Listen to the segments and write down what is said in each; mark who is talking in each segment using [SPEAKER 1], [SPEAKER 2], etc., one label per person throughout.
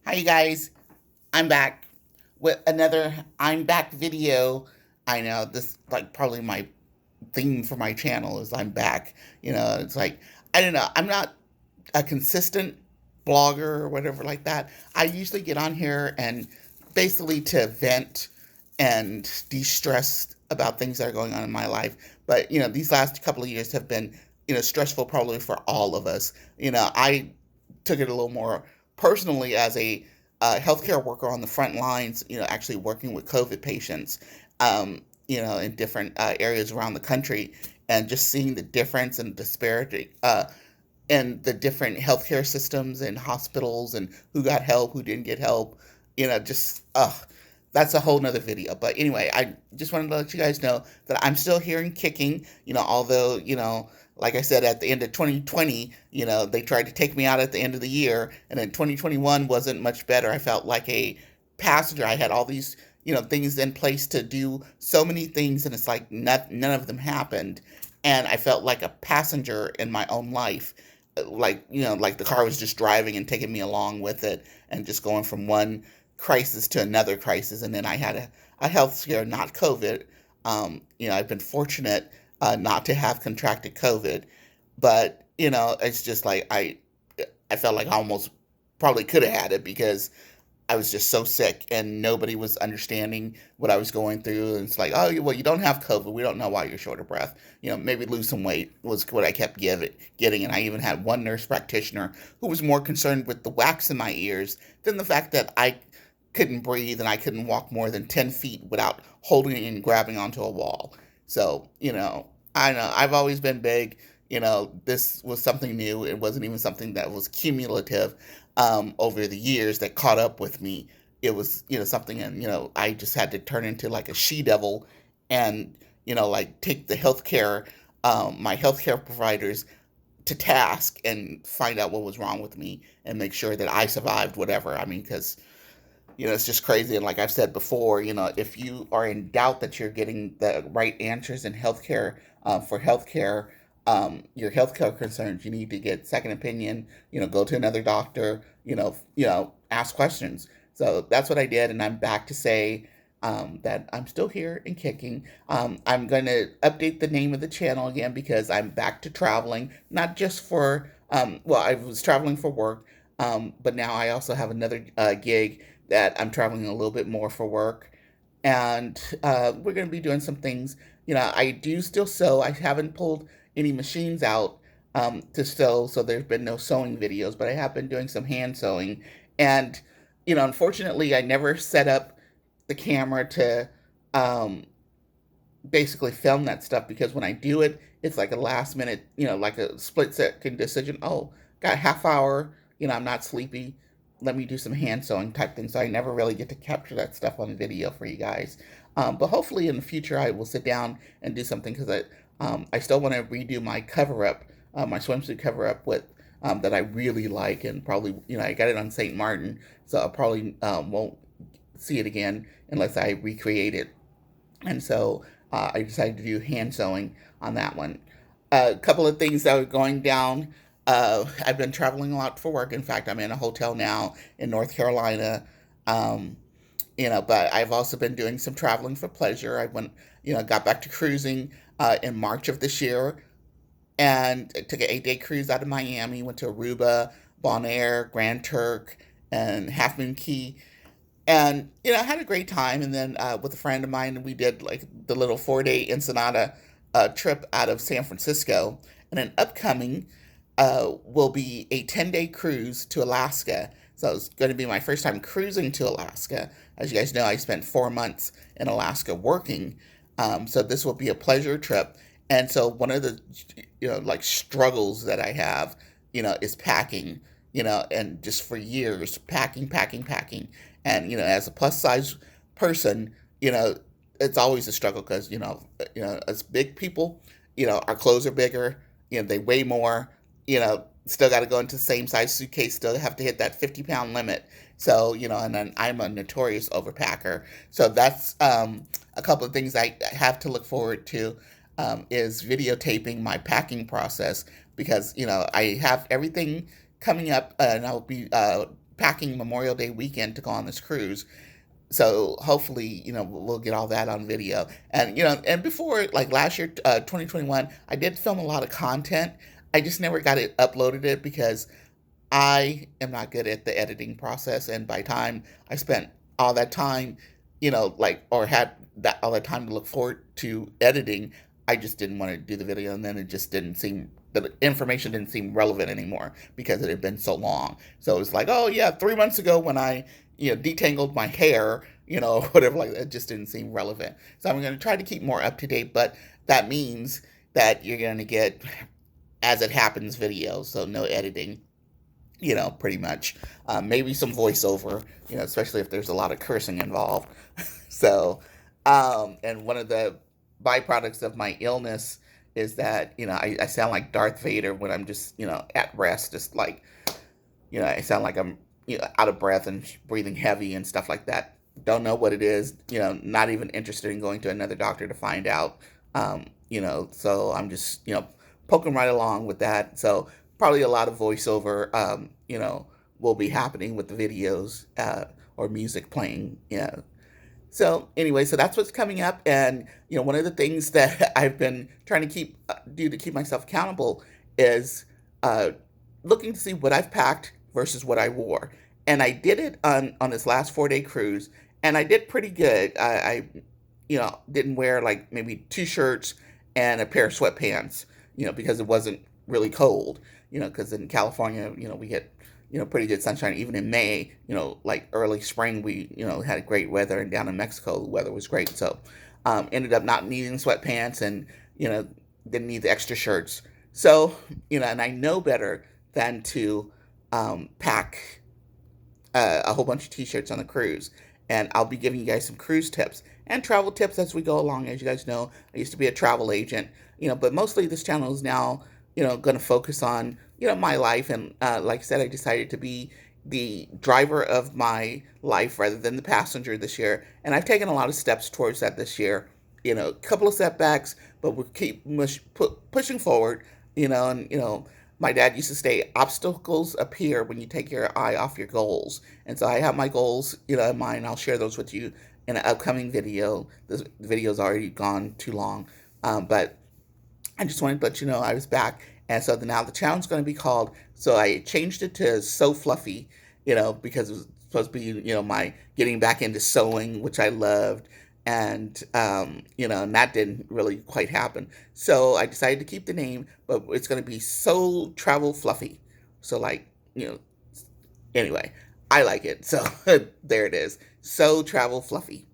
[SPEAKER 1] Hi, you guys. I'm back with another I'm back video. I know this like probably my theme for my channel is I'm back. It's like I don't know. I'm not a consistent blogger or whatever like that. I usually get on here and basically to vent and de-stress about things that are going on in my life. But these last couple of years have been stressful probably for all of us. I took it a little more personally as a healthcare worker on the front lines, actually working with COVID patients, in different areas around the country, and just seeing the difference and disparity in the different healthcare systems and hospitals and who got help, who didn't get help, just, that's a whole nother video. But anyway, I just wanted to let you guys know that I'm still here and kicking, although, like I said, at the end of 2020, they tried to take me out at the end of the year, and then 2021 wasn't much better. I felt like a passenger. I had all these, things in place to do so many things, and it's like none of them happened. And I felt like a passenger in my own life, like the car was just driving and taking me along with it, and just going from one crisis to another crisis. And then I had a health scare, not COVID. I've been fortunate not to have contracted COVID, but it's just like I felt like I almost probably could have had it because I was just so sick and nobody was understanding what I was going through. And it's like, oh, well, you don't have COVID. We don't know why you're short of breath. Maybe lose some weight was what I kept getting. And I even had one nurse practitioner who was more concerned with the wax in my ears than the fact that I couldn't breathe and I couldn't walk more than 10 feet without holding and grabbing onto a wall. So, I know I've always been big. This was something new. It wasn't even something that was cumulative over the years that caught up with me. It was, something, and, I just had to turn into like a she devil and, like take my healthcare providers to task and find out what was wrong with me and make sure that I survived whatever. I mean, because it's just crazy. And like I've said before, if you are in doubt that you're getting the right answers in healthcare for healthcare, your healthcare concerns, you need to get second opinion. Go to another doctor. Ask questions. So that's what I did, and I'm back to say that I'm still here and kicking. I'm going to update the name of the channel again because I'm back to traveling, not just for well, I was traveling for work, but now I also have another gig that I'm traveling a little bit more for work. And we're going to be doing some things. I do still sew. I haven't pulled any machines out to sew, so there's been no sewing videos, but I have been doing some hand sewing. And, unfortunately, I never set up the camera to um, basically film that stuff because when I do it, it's like a last minute, like a split second decision. Oh, got a half hour, I'm not sleepy. Let me do some hand sewing type thing. So I never really get to capture that stuff on video for you guys. But hopefully in the future I will sit down and do something because I still want to redo my cover up, my swimsuit cover up with that I really like, and probably I got it on St. Martin, so I probably won't see it again unless I recreate it. And so I decided to do hand sewing on that one. A couple of things that are going down. I've been traveling a lot for work. In fact, I'm in a hotel now in North Carolina. Um, but I've also been doing some traveling for pleasure. I went, got back to cruising in March of this year, and I took an 8-day cruise out of Miami. Went to Aruba, Bonaire, Grand Turk, and Half Moon Key, and I had a great time. And then with a friend of mine, we did like the little 4-day Ensenada trip out of San Francisco. And then upcoming will be a 10-day cruise to Alaska. So it's going to be my first time cruising to Alaska. As you guys know, I spent 4 months in Alaska working. So this will be a pleasure trip. And so one of the like struggles that I have, is packing. And just for years, packing, packing, packing. And as a plus size person, it's always a struggle because as big people, our clothes are bigger. They weigh more. Still got to go into the same size suitcase. Still have to hit that 50-pound limit. So and then I'm a notorious overpacker. So that's a couple of things I have to look forward to. Is videotaping my packing process because I have everything coming up, and I'll be packing Memorial Day weekend to go on this cruise. So hopefully, we'll get all that on video. And and before, like last year, 2021, I did film a lot of content. I just never got it uploaded because I am not good at the editing process, and by time I spent all that time, or had that all that time to look forward to editing, I just didn't want to do the video, and then it just didn't seem the information didn't seem relevant anymore because it had been so long. So it's like, oh yeah, 3 months ago when I detangled my hair, whatever like that, it just didn't seem relevant. So I'm going to try to keep more up to date, but that means that you're going to get as it happens videos, so no editing, pretty much. Maybe some voiceover, especially if there's a lot of cursing involved. So, and one of the byproducts of my illness is that, I sound like Darth Vader when I'm just, at rest, just like, I sound like I'm, out of breath and breathing heavy and stuff like that. Don't know what it is, not even interested in going to another doctor to find out. So I'm just, poking right along with that. So probably a lot of voiceover, will be happening with the videos, or music playing. So anyway, so that's what's coming up, and one of the things that I've been trying to do to keep myself accountable is looking to see what I've packed versus what I wore, and I did it on this last 4-day cruise, and I did pretty good. I didn't wear like maybe 2 shirts and a pair of sweatpants, because it wasn't really cold, because in California, we get pretty good sunshine. Even in May, like early spring, we, had great weather, and down in Mexico, the weather was great. So, ended up not needing sweatpants and, didn't need the extra shirts. So, and I know better than to pack a whole bunch of t-shirts on the cruise. And I'll be giving you guys some cruise tips and travel tips as we go along. As you guys know, I used to be a travel agent, but mostly this channel is now, going to focus on, my life. And like I said, I decided to be the driver of my life rather than the passenger this year. And I've taken a lot of steps towards that this year. A couple of setbacks, but we'll keep pushing forward, and, my dad used to say, obstacles appear when you take your eye off your goals. And so I have my goals, in mind. I'll share those with you in an upcoming video. This video's already gone too long. But I just wanted to let you know I was back. And so now the challenge is going to be called, so I changed it to So Fluffy, because it was supposed to be, my getting back into sewing, which I loved. And, and that didn't really quite happen. So I decided to keep the name, but it's going to be So Travel Fluffy. So like, anyway, I like it. So there it is. So Travel Fluffy.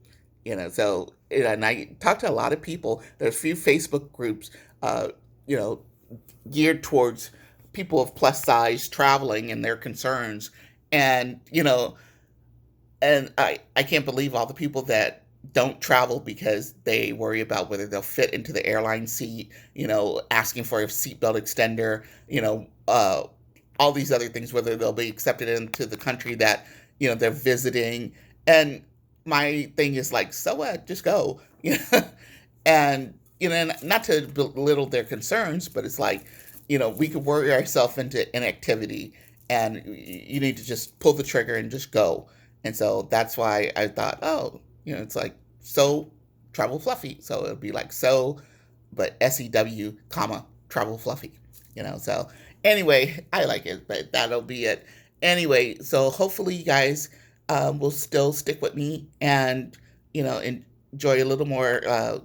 [SPEAKER 1] So, and I talked to a lot of people. There's a few Facebook groups, you know, geared towards people of plus size traveling and their concerns. And, and I can't believe all the people that don't travel because they worry about whether they'll fit into the airline seat, asking for a seatbelt extender, all these other things, whether they'll be accepted into the country that, they're visiting. And my thing is like, so what? Just go, and, and not to belittle their concerns, but it's like, we could worry ourselves into inactivity, and you need to just pull the trigger and just go. And so that's why I thought, oh, it's like So Travel Fluffy. So it'll be like so, but SEW, comma, Travel Fluffy. So anyway, I like it, but that'll be it. Anyway, so hopefully you guys will still stick with me and, enjoy a little more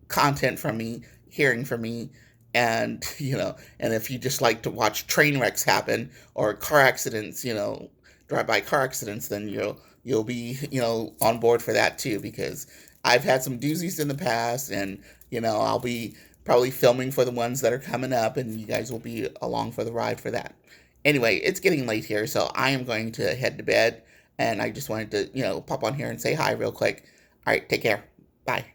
[SPEAKER 1] content from me, hearing from me. And, and if you just like to watch train wrecks happen or car accidents, drive-by car accidents, then you'll be, on board for that too, because I've had some doozies in the past, and, I'll be probably filming for the ones that are coming up, and you guys will be along for the ride for that. Anyway, it's getting late here, so I am going to head to bed, and I just wanted to, pop on here and say hi real quick. All right, take care. Bye.